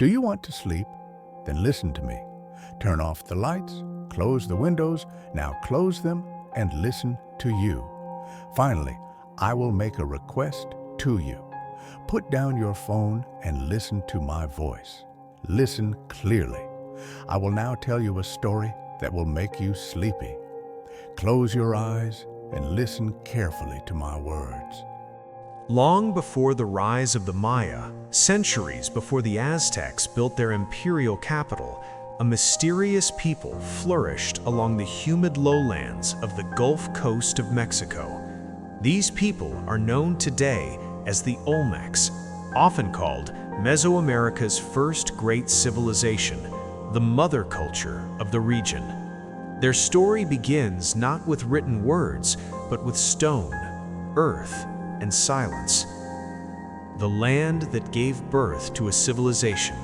Do you want to sleep? Then listen to me. Turn off the lights, close the windows, now close them and listen to you. Finally, I will make a request to you. Put down your phone and listen to my voice. Listen clearly. I will now tell you a story that will make you sleepy. Close your eyes and listen carefully to my words. Long before the rise of the Maya, centuries before the Aztecs built their imperial capital, a mysterious people flourished along the humid lowlands of the Gulf Coast of Mexico. These people are known today as the Olmecs, often called Mesoamerica's first great civilization, the mother culture of the region. Their story begins not with written words, but with stone, earth, and silence. The land that gave birth to a civilization.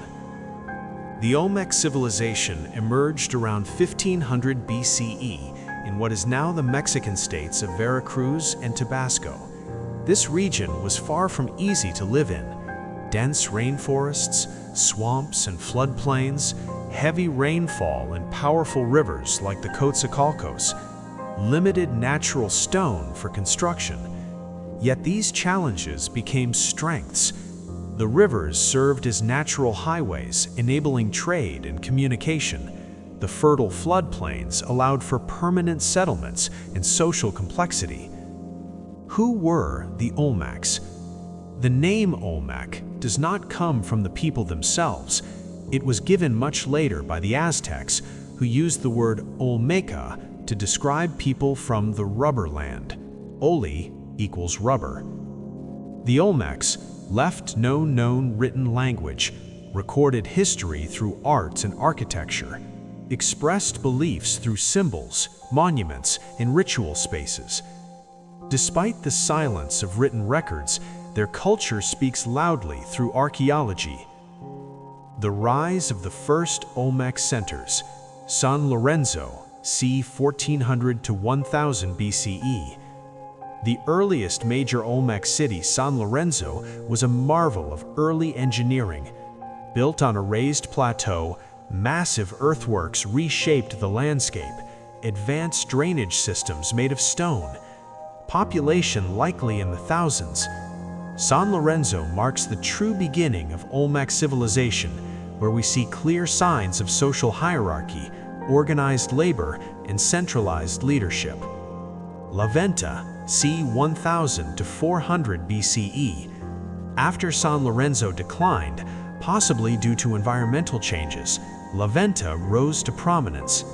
The Olmec civilization emerged around 1500 BCE in what is now the Mexican states of Veracruz and Tabasco. This region was far from easy to live in. Dense rainforests, swamps and floodplains, heavy rainfall and powerful rivers like the Coatzacoalcos, limited natural stone for construction. Yet these challenges became strengths. The rivers served as natural highways, enabling trade and communication. The fertile floodplains allowed for permanent settlements and social complexity. Who were the Olmecs? The name Olmec does not come from the people themselves. It was given much later by the Aztecs, who used the word Olmeca to describe people from the rubber land. Oli equals rubber. The Olmecs left no known written language, recorded history through art and architecture, expressed beliefs through symbols, monuments, and ritual spaces. Despite the silence of written records, their culture speaks loudly through archaeology. The rise of the first Olmec centers, San Lorenzo, c. 1400 to 1000 BCE. The earliest major Olmec city, San Lorenzo, was a marvel of early engineering. Built on a raised plateau, massive earthworks reshaped the landscape, advanced drainage systems made of stone. Population likely in the thousands. San Lorenzo marks the true beginning of Olmec civilization, where we see clear signs of social hierarchy, organized labor, and centralized leadership. Venta, c. 1000 to 400 BCE. After San Lorenzo declined, possibly due to environmental changes, Venta rose to prominence.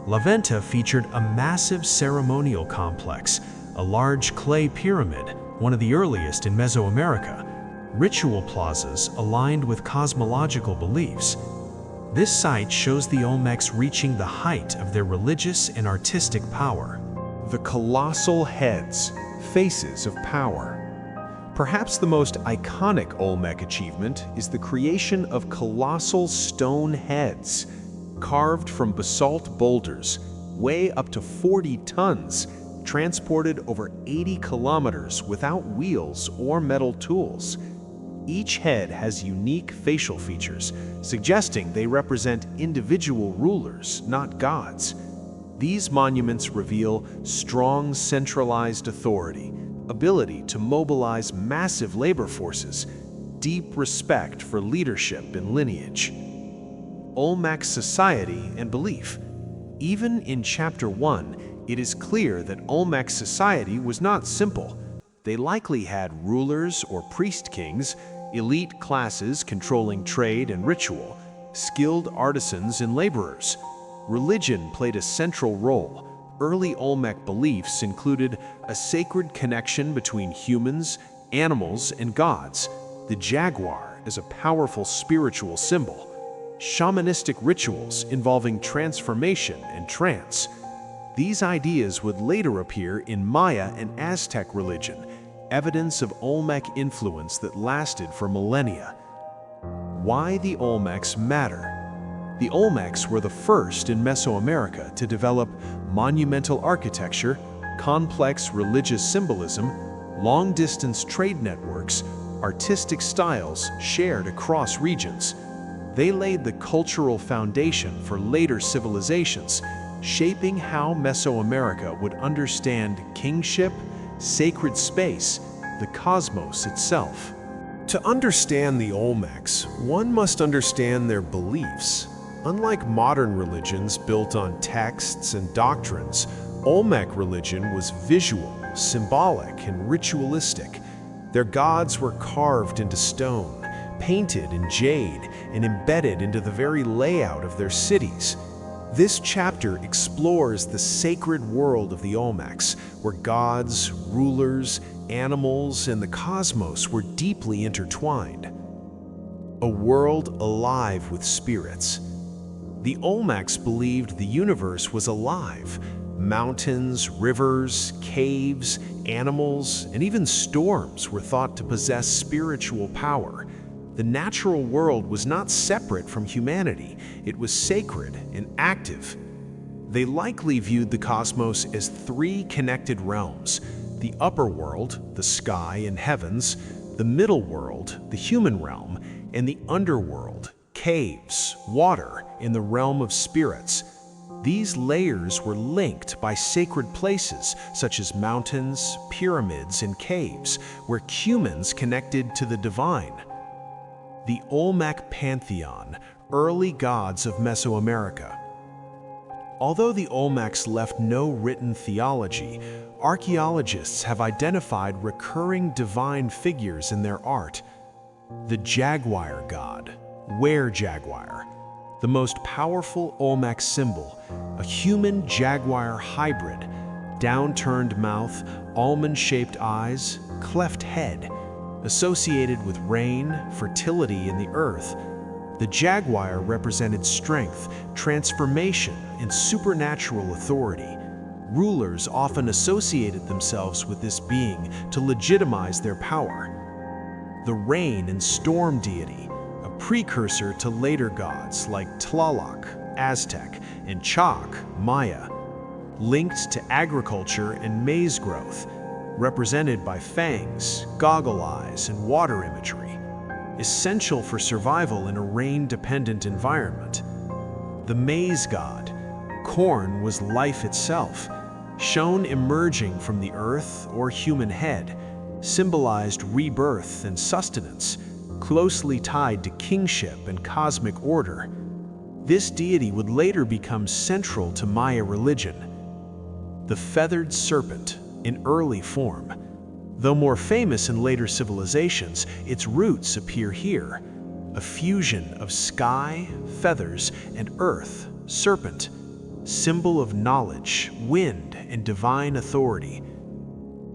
Venta featured a massive ceremonial complex, a large clay pyramid, one of the earliest in Mesoamerica, ritual plazas aligned with cosmological beliefs. This site shows the Olmecs reaching the height of their religious and artistic power. The colossal heads, faces of power. Perhaps the most iconic Olmec achievement is the creation of colossal stone heads, carved from basalt boulders, weigh up to 40 tons, transported over 80 kilometers without wheels or metal tools. Each head has unique facial features, suggesting they represent individual rulers, not gods. These monuments reveal strong centralized authority, ability to mobilize massive labor forces, deep respect for leadership and lineage. Olmec society and belief. Even in Chapter 1, it is clear that Olmec society was not simple. They likely had rulers or priest-kings, elite classes controlling trade and ritual, skilled artisans and laborers. Religion played a central role. Early Olmec beliefs included a sacred connection between humans, animals, and gods, the jaguar as a powerful spiritual symbol, shamanistic rituals involving transformation and trance. These ideas would later appear in Maya and Aztec religion, evidence of Olmec influence that lasted for millennia. Why the Olmecs matter. The Olmecs were the first in Mesoamerica to develop monumental architecture, complex religious symbolism, long-distance trade networks, artistic styles shared across regions. They laid the cultural foundation for later civilizations, shaping how Mesoamerica would understand kingship, sacred space, the cosmos itself. To understand the Olmecs, one must understand their beliefs. Unlike modern religions built on texts and doctrines, Olmec religion was visual, symbolic, and ritualistic. Their gods were carved into stone, painted in jade, and embedded into the very layout of their cities. This chapter explores the sacred world of the Olmecs, where gods, rulers, animals, and the cosmos were deeply intertwined. A world alive with spirits. The Olmecs believed the universe was alive. Mountains, rivers, caves, animals, and even storms were thought to possess spiritual power. The natural world was not separate from humanity. It was sacred and active. They likely viewed the cosmos as three connected realms: the upper world, the sky and heavens; the middle world, the human realm; and the underworld, caves, water, in the realm of spirits. These layers were linked by sacred places such as mountains, pyramids, and caves, where humans connected to the divine. The Olmec pantheon, early gods of Mesoamerica. Although the Olmecs left no written theology, archaeologists have identified recurring divine figures in their art. The jaguar god, were-jaguar, the most powerful Olmec symbol, a human-jaguar hybrid, down-turned mouth, almond-shaped eyes, cleft head, associated with rain, fertility, and the earth. The jaguar represented strength, transformation, and supernatural authority. Rulers often associated themselves with this being to legitimize their power. The rain and storm deity, a precursor to later gods like Tlaloc, Aztec, and Chac, Maya, linked to agriculture and maize growth, represented by fangs, goggle eyes, and water imagery, essential for survival in a rain-dependent environment. The maize god, corn was life itself, shown emerging from the earth or human head, symbolized rebirth and sustenance, closely tied to kingship and cosmic order. This deity would later become central to Maya religion. The feathered serpent, in early form. Though more famous in later civilizations, its roots appear here. A fusion of sky, feathers, and earth, serpent, symbol of knowledge, wind, and divine authority.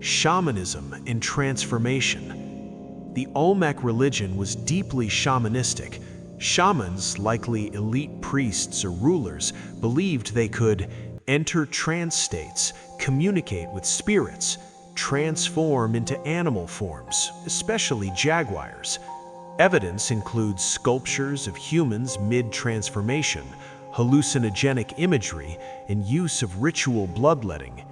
Shamanism and transformation. The Olmec religion was deeply shamanistic. Shamans, likely elite priests or rulers, believed they could enter trance states, communicate with spirits, transform into animal forms, especially jaguars. Evidence includes sculptures of humans mid-transformation, hallucinogenic imagery, and use of ritual bloodletting.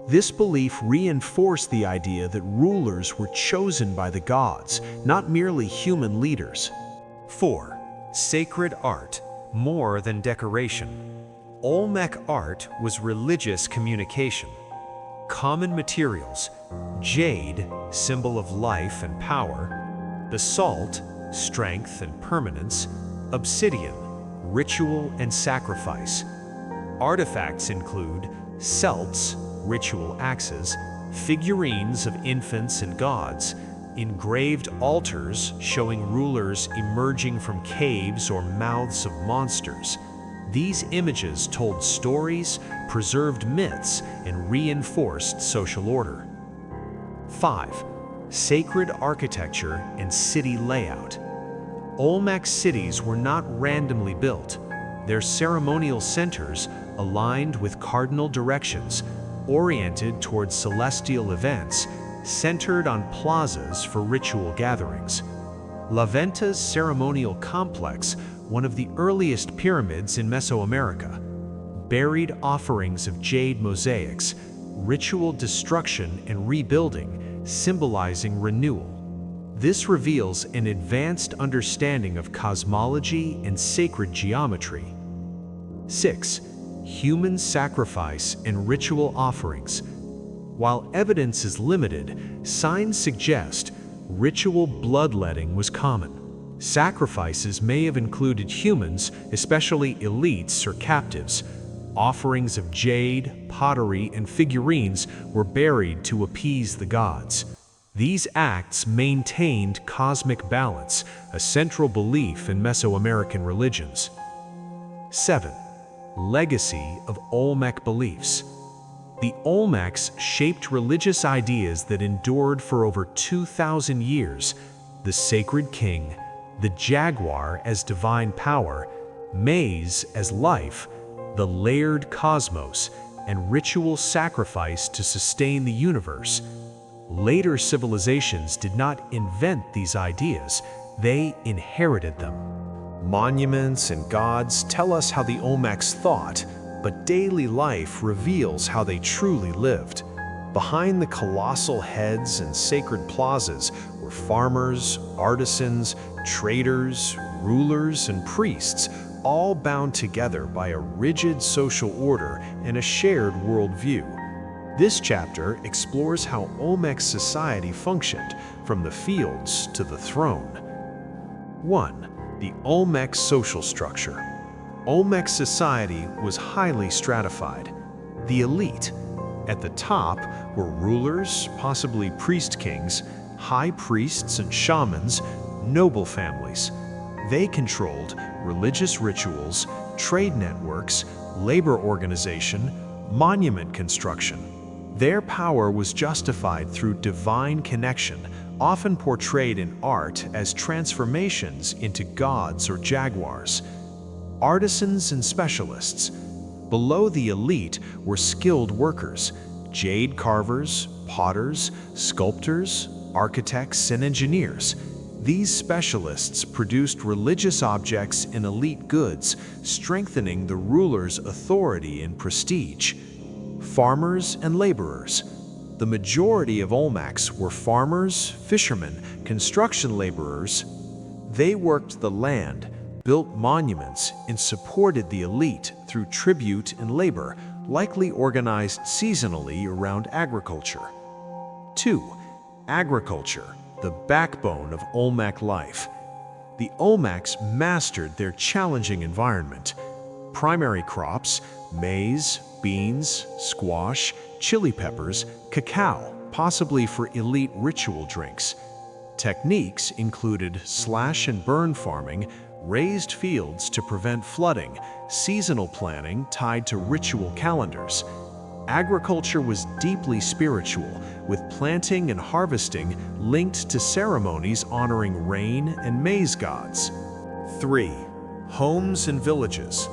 This belief reinforced the idea that rulers were chosen by the gods, not merely human leaders. 4. Sacred art, more than decoration. Olmec art was religious communication. Common materials: jade, symbol of life and power; basalt, strength and permanence; obsidian, ritual and sacrifice. Artifacts include celts, ritual axes; figurines of infants and gods; engraved altars showing rulers emerging from caves or mouths of monsters. These images told stories, preserved myths, and reinforced social order. 5. Sacred architecture and city layout. Olmec cities were not randomly built. Their ceremonial centers, aligned with cardinal directions, oriented towards celestial events, centered on plazas for ritual gatherings. Venta's ceremonial complex, one of the earliest pyramids in Mesoamerica, buried offerings of jade mosaics, ritual destruction and rebuilding, symbolizing renewal. This reveals an advanced understanding of cosmology and sacred geometry. 6. Human sacrifice and ritual offerings. While evidence is limited, signs suggest ritual bloodletting was common. Sacrifices may have included humans, especially elites or captives. Offerings of jade, pottery, and figurines were buried to appease the gods. These acts maintained cosmic balance, a central belief in Mesoamerican religions. 7. Legacy of Olmec beliefs. The Olmecs shaped religious ideas that endured for over 2,000 years. The sacred king, the jaguar as divine power, maize as life, the layered cosmos, and ritual sacrifice to sustain the universe. Later civilizations did not invent these ideas, they inherited them. Monuments and gods tell us how the Olmecs thought, but daily life reveals how they truly lived. Behind the colossal heads and sacred plazas were farmers, artisans, traders, rulers, and priests, all bound together by a rigid social order and a shared worldview. This chapter explores how Olmec society functioned, from the fields to the throne. 1. The Olmec social structure. Olmec society was highly stratified. The elite. At the top were rulers, possibly priest-kings, high priests and shamans, noble families. They controlled religious rituals, trade networks, labor organization, monument construction. Their power was justified through divine connection, often portrayed in art as transformations into gods or jaguars. Artisans and specialists. Below the elite were skilled workers, jade carvers, potters, sculptors, architects, and engineers. These specialists produced religious objects and elite goods, strengthening the ruler's authority and prestige. Farmers and laborers. The majority of Olmecs were farmers, fishermen, construction laborers. They worked the land, built monuments, and supported the elite through tribute and labor, likely organized seasonally around agriculture. 2. Agriculture, the backbone of Olmec life. The Olmecs mastered their challenging environment. Primary crops, maize, beans, squash, chili peppers, cacao, possibly for elite ritual drinks. Techniques included slash and burn farming, raised fields to prevent flooding, seasonal planning tied to ritual calendars. Agriculture was deeply spiritual, with planting and harvesting linked to ceremonies honoring rain and maize gods. 3. Homes and villages.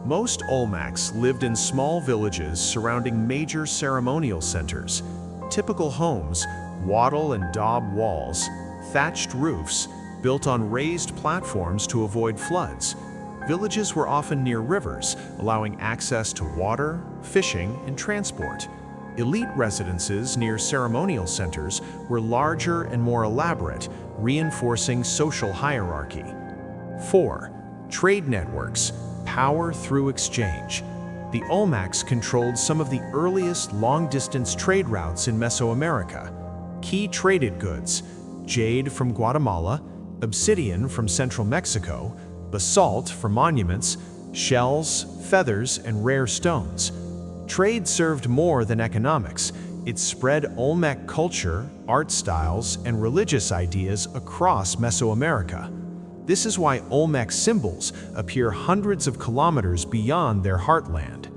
Most Olmecs lived in small villages surrounding major ceremonial centers. Typical homes, wattle and daub walls, thatched roofs, built on raised platforms to avoid floods. Villages were often near rivers, allowing access to water, fishing, and transport. Elite residences near ceremonial centers were larger and more elaborate, reinforcing social hierarchy. 4. Trade networks. Power through exchange. The Olmecs controlled some of the earliest long-distance trade routes in Mesoamerica. Key traded goods: jade from Guatemala, obsidian from central Mexico, basalt for monuments, shells, feathers, and rare stones. Trade served more than economics. It spread Olmec culture, art styles, and religious ideas across Mesoamerica. This is why Olmec symbols appear hundreds of kilometers beyond their heartland.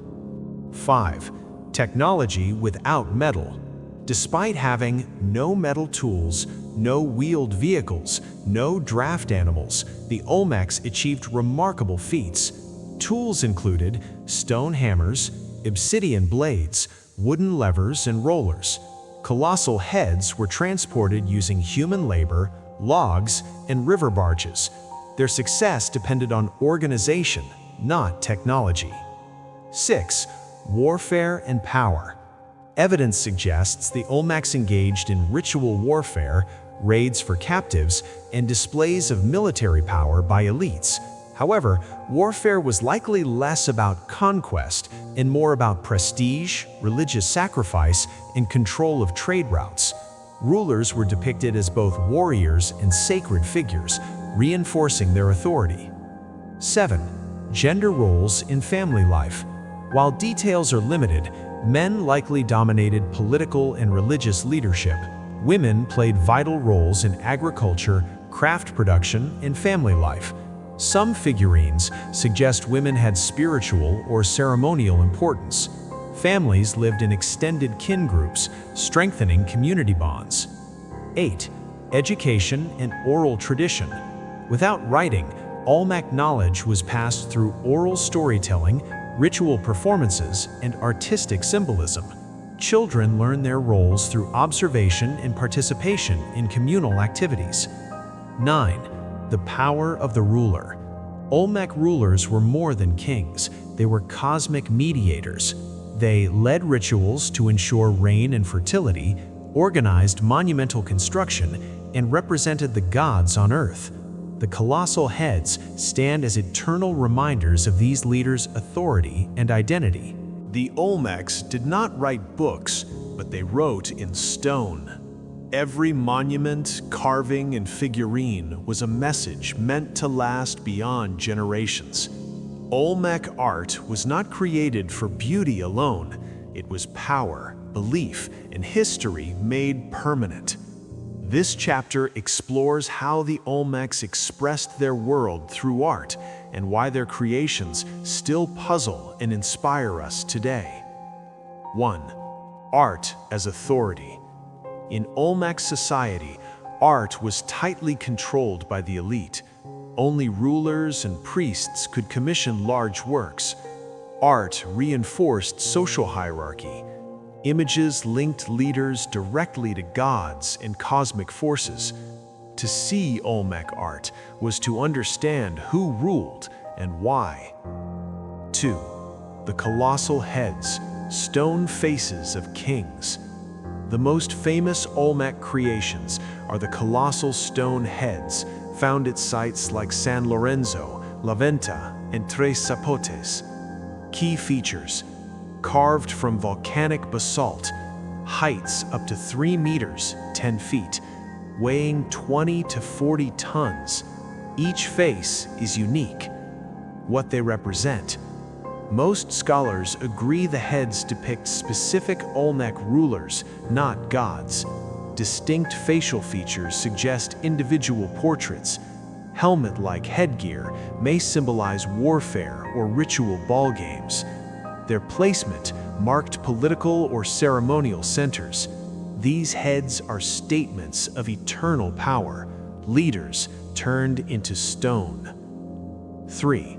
5. Technology without metal. Despite having no metal tools, no wheeled vehicles, no draft animals, the Olmecs achieved remarkable feats. Tools included stone hammers, obsidian blades, wooden levers, and rollers. Colossal heads were transported using human labor, logs, and river barges. Their success depended on organization, not technology. 6. Warfare and power. Evidence suggests the Olmecs engaged in ritual warfare, raids for captives, and displays of military power by elites. However, warfare was likely less about conquest and more about prestige, religious sacrifice, and control of trade routes. Rulers were depicted as both warriors and sacred figures, reinforcing their authority. 7. Gender roles in family life. While details are limited, men likely dominated political and religious leadership. Women played vital roles in agriculture, craft production, and family life. Some figurines suggest women had spiritual or ceremonial importance. Families lived in extended kin groups, strengthening community bonds. 8. Education and oral tradition. Without writing, Olmec knowledge was passed through oral storytelling, ritual performances, and artistic symbolism. Children learn their roles through observation and participation in communal activities. 9. The power of the ruler. Olmec rulers were more than kings. They were cosmic mediators. They led rituals to ensure rain and fertility, organized monumental construction, and represented the gods on earth. The colossal heads stand as eternal reminders of these leaders' authority and identity. The Olmecs did not write books, but they wrote in stone. Every monument, carving, and figurine was a message meant to last beyond generations. Olmec art was not created for beauty alone. It was power, belief, and history made permanent. This chapter explores how the Olmecs expressed their world through art and why their creations still puzzle and inspire us today. 1. Art as authority. In Olmec society, art was tightly controlled by the elite. Only rulers and priests could commission large works. Art reinforced social hierarchy. Images linked leaders directly to gods and cosmic forces. To see Olmec art was to understand who ruled and why. 2. The colossal heads, stone faces of kings. The most famous Olmec creations are the colossal stone heads found at sites like San Lorenzo, Venta, and Tres Zapotes. Key features: carved from volcanic basalt, heights up to 3 meters, 10 feet, weighing 20 to 40 tons. Each face is unique. What they represent. Most scholars agree the heads depict specific Olmec rulers, not gods. Distinct facial features suggest individual portraits. Helmet-like headgear may symbolize warfare or ritual ball games. Their placement marked political or ceremonial centers. These heads are statements of eternal power, leaders turned into stone. 3.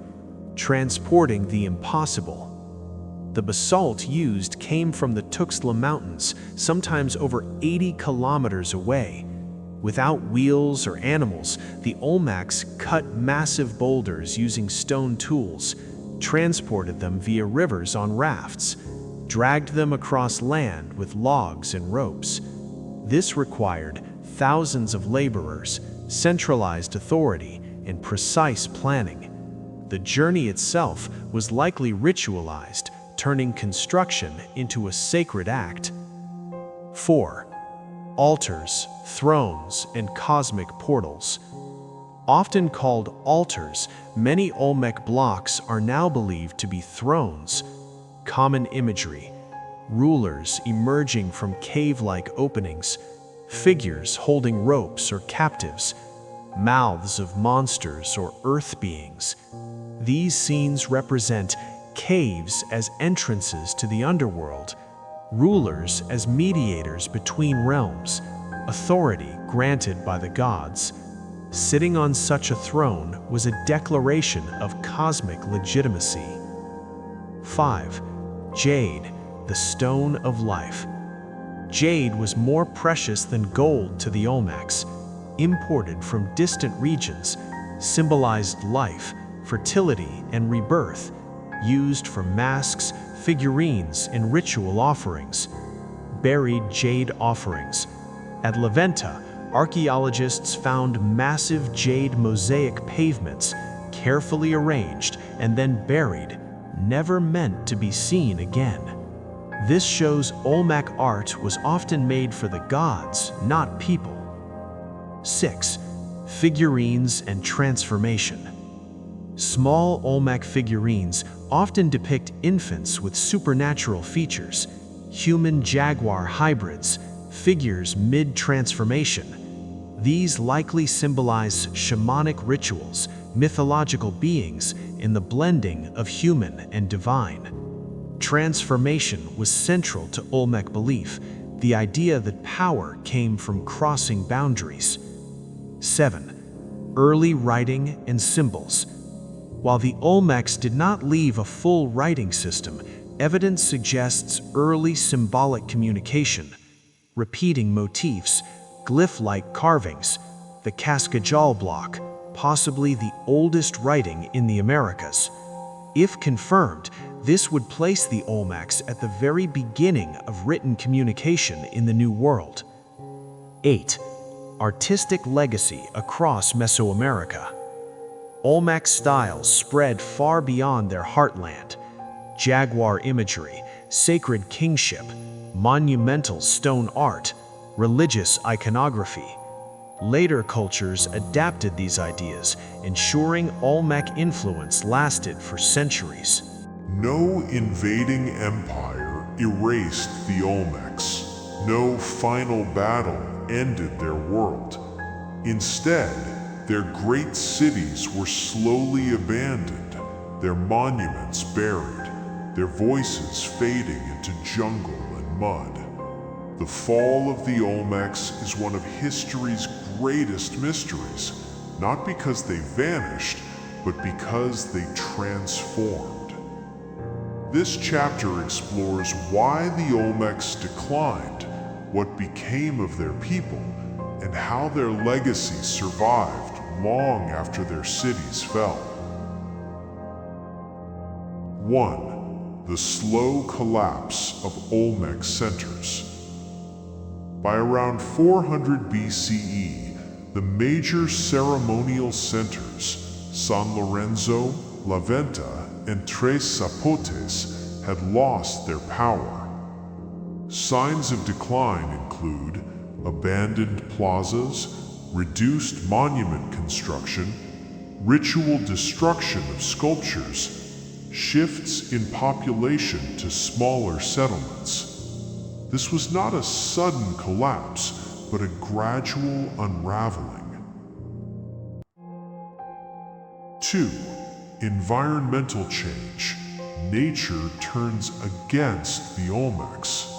Transporting the impossible. The basalt used came from the Tuxtla Mountains, sometimes over 80 kilometers away. Without wheels or animals, the Olmecs cut massive boulders using stone tools, transported them via rivers on rafts, dragged them across land with logs and ropes. This required thousands of laborers, centralized authority, and precise planning. The journey itself was likely ritualized, turning construction into a sacred act. 4. Altars, thrones, and cosmic portals. Often called altars, many Olmec blocks are now believed to be thrones. Common imagery: rulers emerging from cave-like openings, figures holding ropes or captives, mouths of monsters or earth beings. These scenes represent caves as entrances to the underworld, rulers as mediators between realms, authority granted by the gods. Sitting on such a throne was a declaration of cosmic legitimacy. 5. Jade, the stone of life. Jade was more precious than gold to the Olmecs. Imported from distant regions, symbolized life, fertility, and rebirth, used for masks, figurines, and ritual offerings. Buried jade offerings. At Venta, archaeologists found massive jade mosaic pavements, carefully arranged and then buried, never meant to be seen again. This shows Olmec art was often made for the gods, not people. 6. Figurines and transformation. Small Olmec figurines often depict infants with supernatural features, human-jaguar hybrids, figures mid-transformation. These likely symbolize shamanic rituals, mythological beings in the blending of human and divine. Transformation was central to Olmec belief, the idea that power came from crossing boundaries. 7. Early writing and symbols. While the Olmecs did not leave a full writing system, evidence suggests early symbolic communication, repeating motifs, glyph-like carvings, the Cascajal block, possibly the oldest writing in the Americas. If confirmed, this would place the Olmecs at the very beginning of written communication in the New World. 8. Artistic legacy across Mesoamerica. Olmec styles spread far beyond their heartland. Jaguar imagery, sacred kingship, monumental stone art, religious iconography. Later cultures adapted these ideas, ensuring Olmec influence lasted for centuries. No invading empire erased the Olmecs. No final battle ended their world. Instead, their great cities were slowly abandoned, their monuments buried, their voices fading into jungle and mud. The fall of the Olmecs is one of history's greatest mysteries, not because they vanished, but because they transformed. This chapter explores why the Olmecs declined, what became of their people, and how their legacy survived long after their cities fell. 1. The slow collapse of Olmec centers. By around 400 BCE, the major ceremonial centers, San Lorenzo, La Venta, and Tres Zapotes, had lost their power. Signs of decline include abandoned plazas, reduced monument construction, ritual destruction of sculptures, shifts in population to smaller settlements. This was not a sudden collapse, but a gradual unraveling. 2. Environmental change. Nature turns against the Olmecs.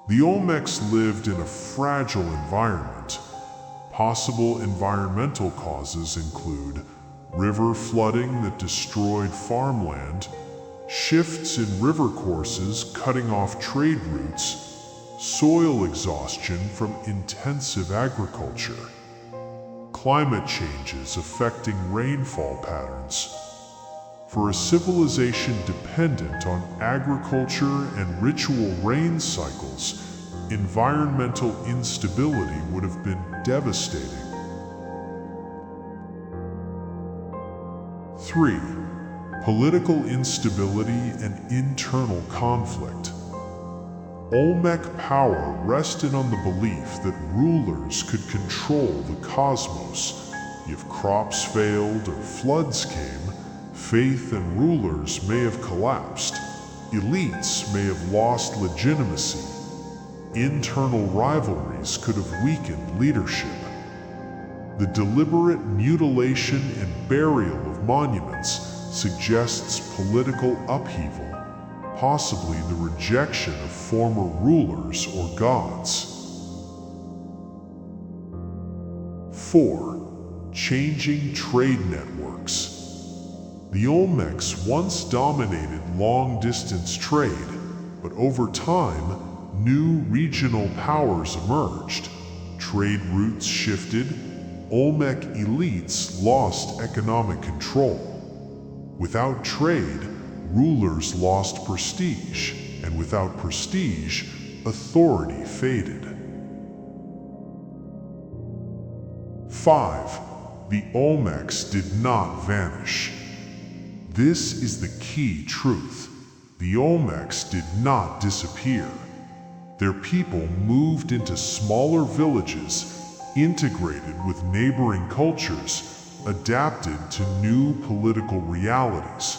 The Olmecs lived in a fragile environment. Possible environmental causes include river flooding that destroyed farmland, shifts in river courses cutting off trade routes, soil exhaustion from intensive agriculture, climate changes affecting rainfall patterns. For a civilization dependent on agriculture and ritual rain cycles, environmental instability would have been devastating. 3. Political instability and internal conflict. Olmec power rested on the belief that rulers could control the cosmos. If crops failed or floods came, faith in rulers may have collapsed. Elites may have lost legitimacy. Internal rivalries could have weakened leadership. The deliberate mutilation and burial of monuments suggests political upheaval, possibly the rejection of former rulers or gods. 4. Changing trade networks. The Olmecs once dominated long-distance trade, but over time, new regional powers emerged. Trade routes shifted. Olmec elites lost economic control. Without trade, rulers lost prestige, and without prestige, authority faded. 5. The Olmecs did not vanish. This is the key truth. The Olmecs did not disappear. Their people moved into smaller villages, integrated with neighboring cultures, adapted to new political realities.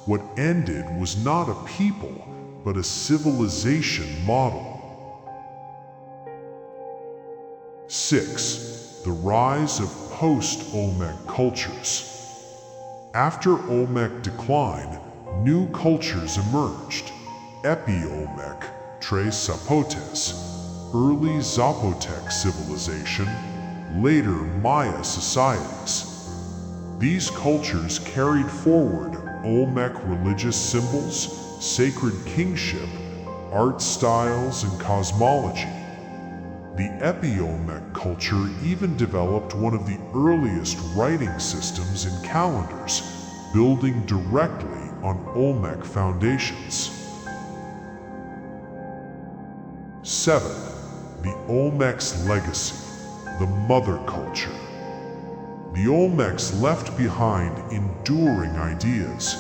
What ended was not a people, but a civilization model. 6. The rise of post-Olmec cultures. After Olmec decline, new cultures emerged. Epi-Olmec, Tres Zapotes, early Zapotec civilization, later Maya societies. These cultures carried forward Olmec religious symbols, sacred kingship, art styles, and cosmology. The Epi-Olmec culture even developed one of the earliest writing systems in calendars, building directly on Olmec foundations. 7. The Olmecs' legacy, the mother culture. The Olmecs left behind enduring ideas,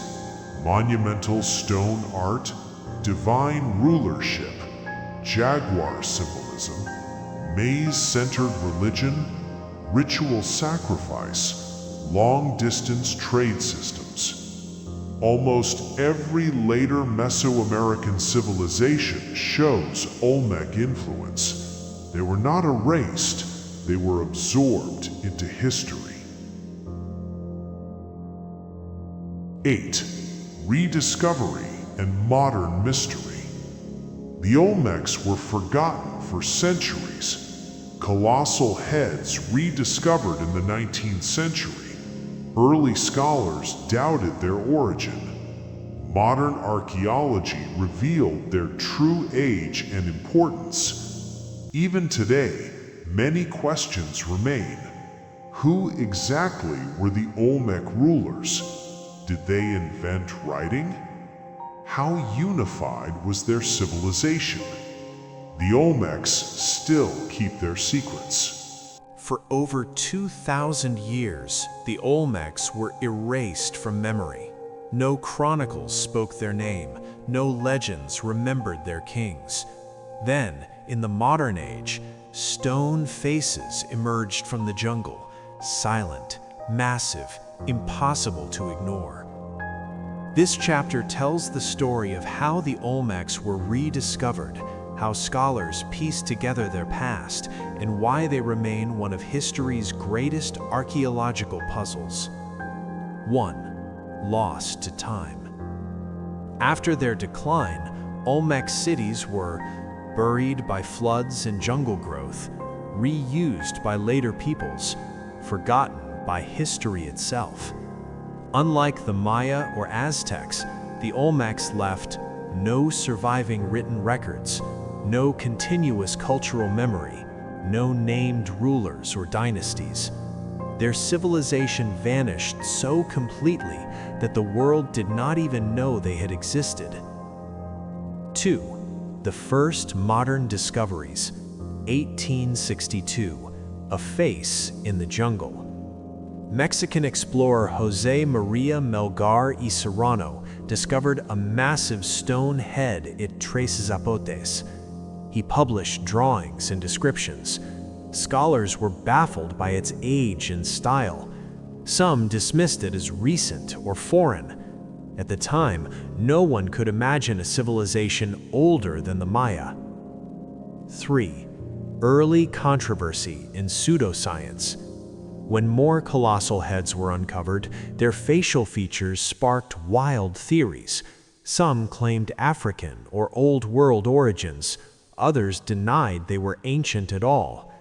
monumental stone art, divine rulership, jaguar symbolism, maize-centered religion, ritual sacrifice, long-distance trade systems. Almost every later Mesoamerican civilization shows Olmec influence. They were not erased, they were absorbed into history. 8. Rediscovery and modern mystery. The Olmecs were forgotten for centuries. Colossal heads rediscovered in the 19th century. Early scholars doubted their origin. Modern archaeology revealed their true age and importance. Even today, many questions remain. Who exactly were the Olmec rulers? Did they invent writing? How unified was their civilization? The Olmecs still keep their secrets. For over 2,000 years, the Olmecs were erased from memory. No chronicles spoke their name, no legends remembered their kings. Then, in the modern age, stone faces emerged from the jungle, silent, massive, impossible to ignore. This chapter tells the story of how the Olmecs were rediscovered, how scholars piece together their past, and why they remain one of history's greatest archaeological puzzles. 1. Lost to time. After their decline, Olmec cities were buried by floods and jungle growth, reused by later peoples, forgotten by history itself. Unlike the Maya or Aztecs, the Olmecs left no surviving written records, no continuous cultural memory, no named rulers or dynasties. Their civilization vanished so completely that the world did not even know they had existed. 2. The first modern discoveries. 1862. A face in the jungle. Mexican explorer José María Melgar y Serrano discovered a massive stone head at Tres Zapotes. He published drawings and descriptions. Scholars were baffled by its age and style. Some dismissed it as recent or foreign. At the time, no one could imagine a civilization older than the Maya. 3. Early controversy in pseudoscience. When more colossal heads were uncovered, their facial features sparked wild theories. Some claimed African or Old World origins. Others denied they were ancient at all.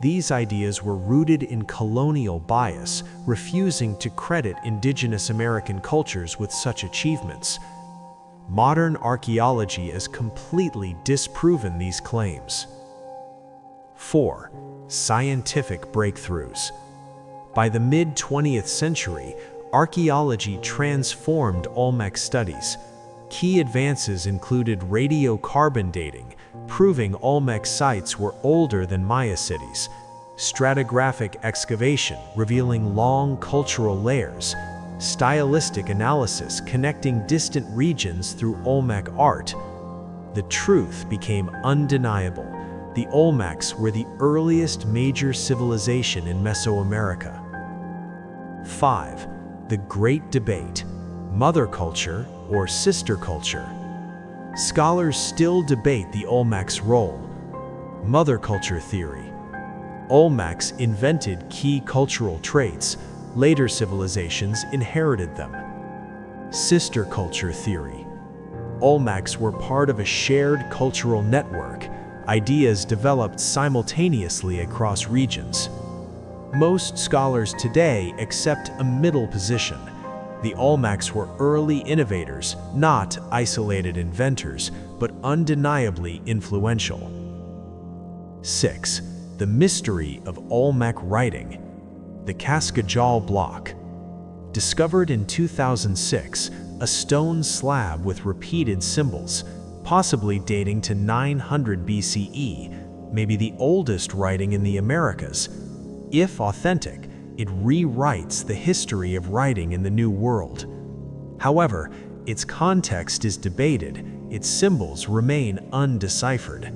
These ideas were rooted in colonial bias, refusing to credit indigenous American cultures with such achievements. Modern archaeology has completely disproven these claims. 4. Scientific breakthroughs. By the mid-20th century, archaeology transformed Olmec studies. Key advances included radiocarbon dating, proving Olmec sites were older than Maya cities. stratigraphic excavation revealing long cultural layers, stylistic analysis connecting distant regions through Olmec art. The truth became undeniable. The Olmecs were the earliest major civilization in Mesoamerica. 5. The Great Debate: Mother Culture or Sister Culture. Scholars still debate the Olmecs' role. Mother Culture Theory: Olmecs invented key cultural traits. Later civilizations inherited them. Sister Culture Theory: Olmecs were part of a shared cultural network. Ideas developed simultaneously across regions. Most scholars today accept a middle position. The Olmecs were early innovators, not isolated inventors, but undeniably influential. 6. The mystery of Olmec writing: the Cascajal block. Discovered in 2006, a stone slab with repeated symbols, possibly dating to 900 BCE, maybe the oldest writing in the Americas. If authentic, it rewrites the history of writing in the New World. However, its context is debated, its symbols remain undeciphered.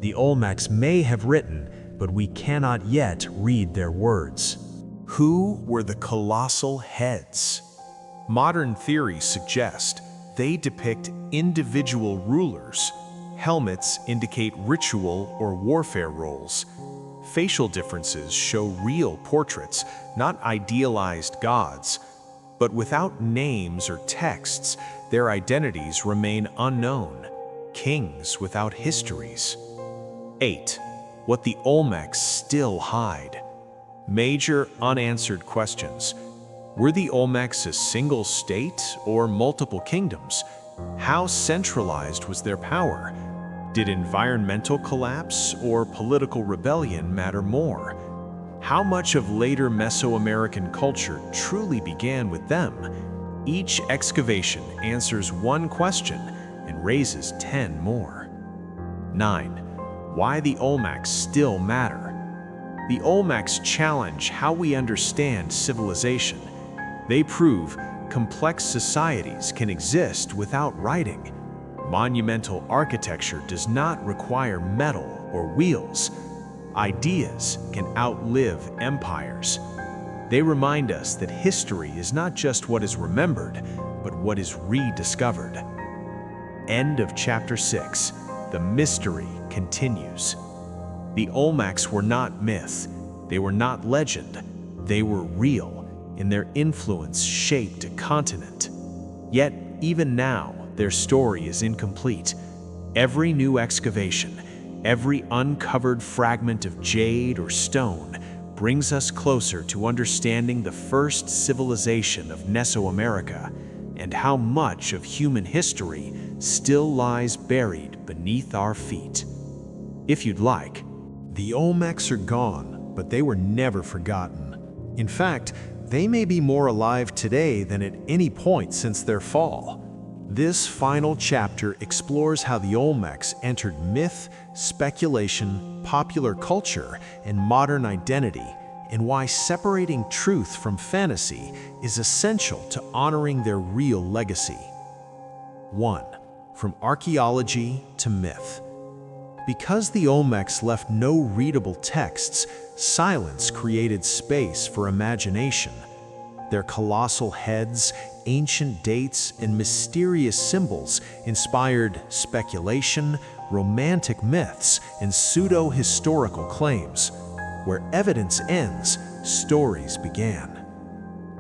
The Olmecs may have written, but we cannot yet read their words. Who were the colossal heads? Modern theories suggest they depict individual rulers. Helmets indicate ritual or warfare roles. Facial differences show real portraits, not idealized gods. But without names or texts, their identities remain unknown. Kings without histories. 8. What the Olmecs still hide. Major unanswered questions. Were the Olmecs a single state or multiple kingdoms? How centralized was their power? Did environmental collapse or political rebellion matter more? How much of later Mesoamerican culture truly began with them? Each excavation answers one question and raises 10 more. 9. Why the Olmecs still matter. The Olmecs challenge how we understand civilization. They prove complex societies can exist without writing. Monumental architecture does not require metal or wheels. Ideas can outlive empires. They remind us that history is not just what is remembered, but what is rediscovered. End of Chapter 6. The mystery continues. The Olmecs were not myth. They were not legend. They were real, and their influence shaped a continent. Yet, even now, their story is incomplete. Every new excavation, every uncovered fragment of jade or stone brings us closer to understanding the first civilization of Mesoamerica and how much of human history still lies buried beneath our feet. If you'd like, the Olmecs are gone, but they were never forgotten. In fact, they may be more alive today than at any point since their fall. This final chapter explores how the Olmecs entered myth, speculation, popular culture, and modern identity, and why separating truth from fantasy is essential to honoring their real legacy. 1. From archaeology to myth. Because the Olmecs left no readable texts, silence created space for imagination. Their colossal heads, ancient dates, and mysterious symbols inspired speculation, romantic myths, and pseudo-historical claims. Where evidence ends, stories began.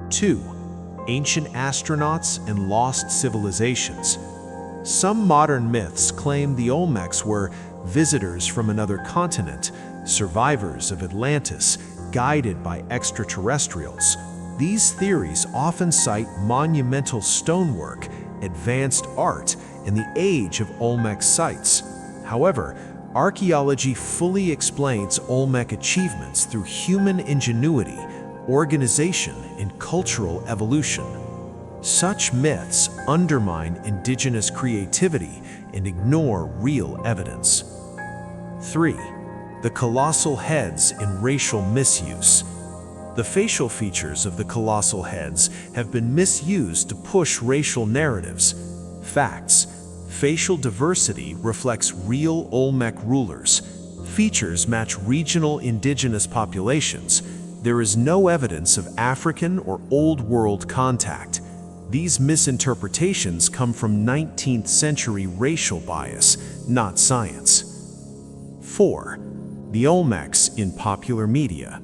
2. Ancient astronauts and lost civilizations. Some modern myths claim the Olmecs were visitors from another continent, survivors of Atlantis, guided by extraterrestrials. These theories often cite monumental stonework, advanced art, and the age of Olmec sites. However, archaeology fully explains Olmec achievements through human ingenuity, organization, and cultural evolution. Such myths undermine indigenous creativity and ignore real evidence. 3. the colossal heads in racial misuse. The facial features of the colossal heads have been misused to push racial narratives. Facts: facial diversity reflects real Olmec rulers. Features match regional indigenous populations. There is no evidence of African or Old World contact. These misinterpretations come from 19th century racial bias, not science. 4. The Olmecs in popular media.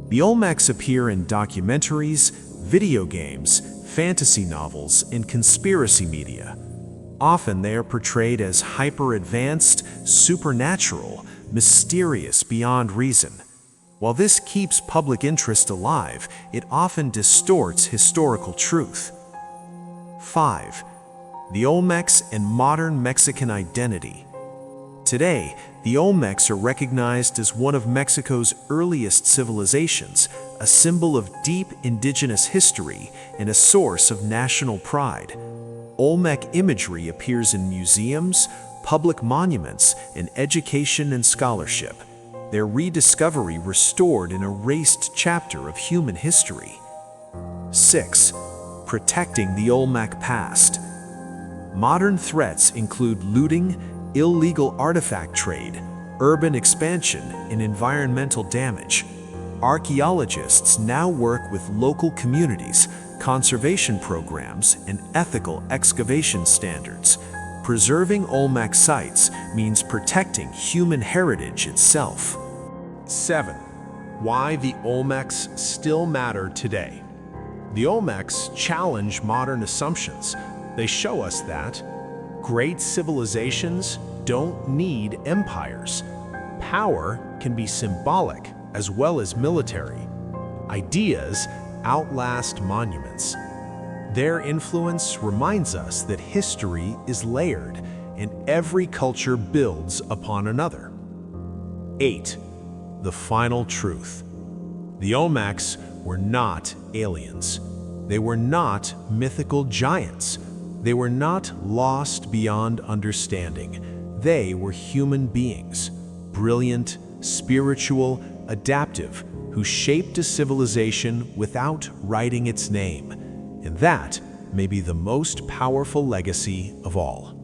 The Olmecs appear in documentaries, video games, fantasy novels, and conspiracy media. Often they are portrayed as hyper-advanced, supernatural, mysterious beyond reason. While this keeps public interest alive, it often distorts historical truth. 5. The Olmecs and modern Mexican identity. Today, the Olmecs are recognized as one of Mexico's earliest civilizations, a symbol of deep indigenous history and a source of national pride. Olmec imagery appears in museums, public monuments, and education and scholarship. Their rediscovery restored an erased chapter of human history. 6. Protecting the Olmec past. Modern threats include looting, illegal artifact trade, urban expansion, and environmental damage. Archaeologists now work with local communities, conservation programs, and ethical excavation standards. Preserving Olmec sites means protecting human heritage itself. 7. Why the Olmecs still matter today. The Olmecs challenge modern assumptions. They show us that great civilizations don't need empires. Power can be symbolic as well as military. Ideas outlast monuments. Their influence reminds us that history is layered and every culture builds upon another. 8. The final truth. The Olmecs were not aliens. They were not mythical giants. They were not lost beyond understanding. They were human beings, brilliant, spiritual, adaptive, who shaped a civilization without writing its name. And that may be the most powerful legacy of all.